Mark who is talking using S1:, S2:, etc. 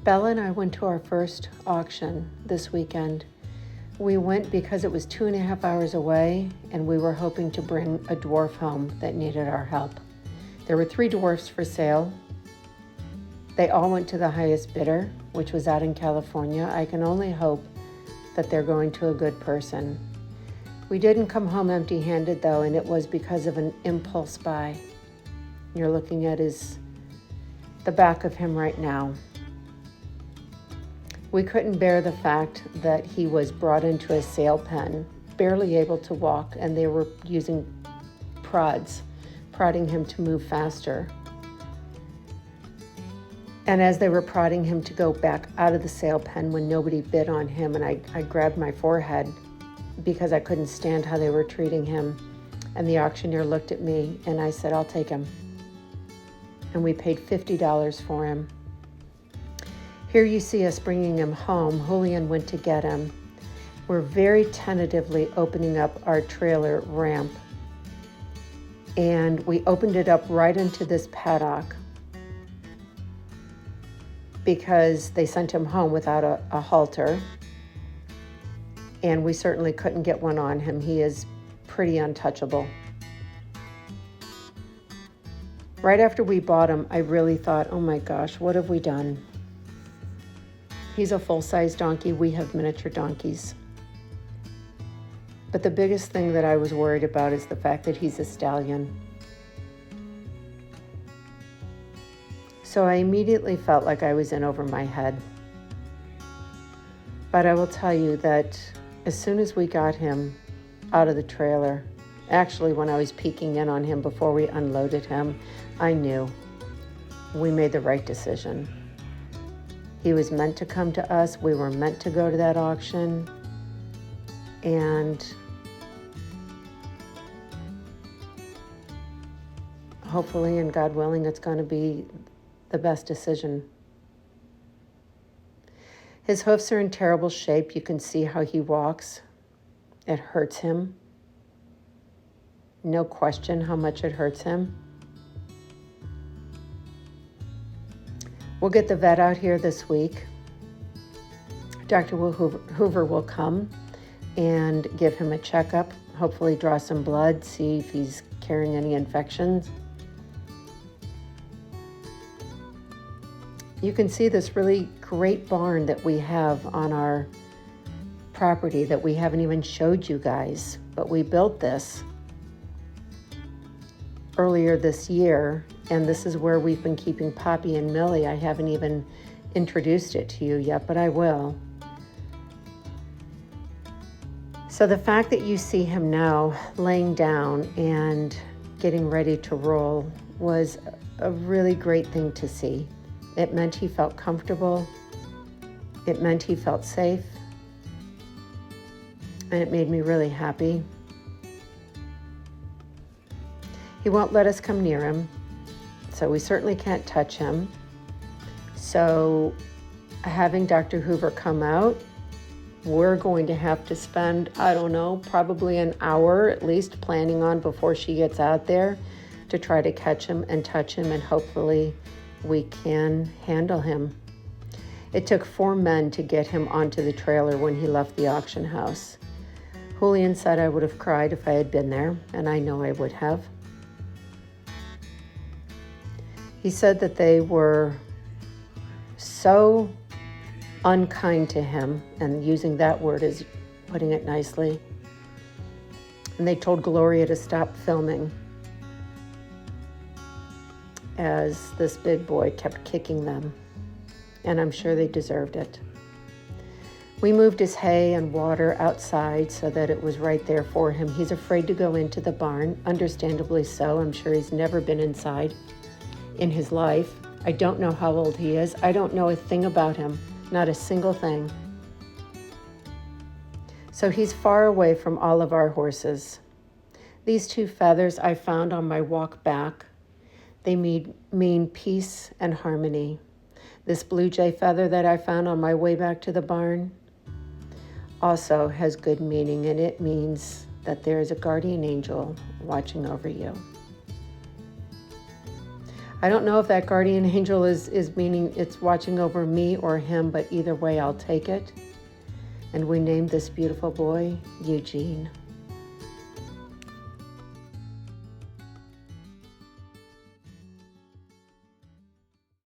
S1: Bella and I went to our first auction this weekend. We went because it was 2.5 hours away, and we were hoping to bring a dwarf home that needed our help. There were 3 dwarfs for sale. They all went to the highest bidder, which was out in California. I can only hope that they're going to a good person. We didn't come home empty-handed though, and it was because of an impulse buy. You're looking at the back of him right now. We couldn't bear the fact that he was brought into a sale pen, barely able to walk, and they were using prodding him to move faster. And as they were prodding him to go back out of the sale pen when nobody bid on him, and I grabbed my forehead because I couldn't stand how they were treating him. And the auctioneer looked at me and I said, "I'll take him." And we paid $50 for him. Here you see us bringing him home. Julian went to get him. We're very tentatively opening up our trailer ramp. And we opened it up right into this paddock because they sent him home without a halter. And we certainly couldn't get one on him. He is pretty untouchable. Right after we bought him, I really thought, oh my gosh, what have we done? He's a full-size donkey. We have miniature donkeys. But the biggest thing that I was worried about is the fact that he's a stallion. So I immediately felt like I was in over my head. But I will tell you that as soon as we got him out of the trailer, actually when I was peeking in on him before we unloaded him, I knew we made the right decision. He was meant to come to us. We were meant to go to that auction. And hopefully, and God willing, it's going to be the best decision. His hoofs are in terrible shape. You can see how he walks. It hurts him. No question how much it hurts him. We'll get the vet out here this week. Dr. Hoover will come and give him a checkup, hopefully draw some blood, see if he's carrying any infections. You can see this really great barn that we have on our property that we haven't even showed you guys, but we built this earlier this year, and this is where we've been keeping Poppy and Millie. I haven't even introduced it to you yet, but I will. So the fact that you see him now laying down and getting ready to roll was a really great thing to see. It meant he felt comfortable. It meant he felt safe. And it made me really happy. He won't let us come near him, so we certainly can't touch him. So having Dr. Hoover come out, we're going to have to spend, I don't know, probably an hour at least planning on before she gets out there to try to catch him and touch him, and hopefully we can handle him. It took 4 men to get him onto the trailer when he left the auction house. Julian said I would have cried if I had been there, and I know I would have. He said that they were so unkind to him, and using that word is putting it nicely. And they told Gloria to stop filming as this big boy kept kicking them, and I'm sure they deserved it. We moved his hay and water outside so that it was right there for him. He's afraid to go into the barn, understandably so. I'm sure he's never been inside in his life. I don't know how old he is. I don't know a thing about him, not a single thing. So he's far away from all of our horses. These 2 feathers I found on my walk back. They mean peace and harmony. This blue jay feather that I found on my way back to the barn also has good meaning, and it means that there is a guardian angel watching over you. I don't know if that guardian angel is meaning it's watching over me or him, but either way, I'll take it. And we named this beautiful boy Eugene.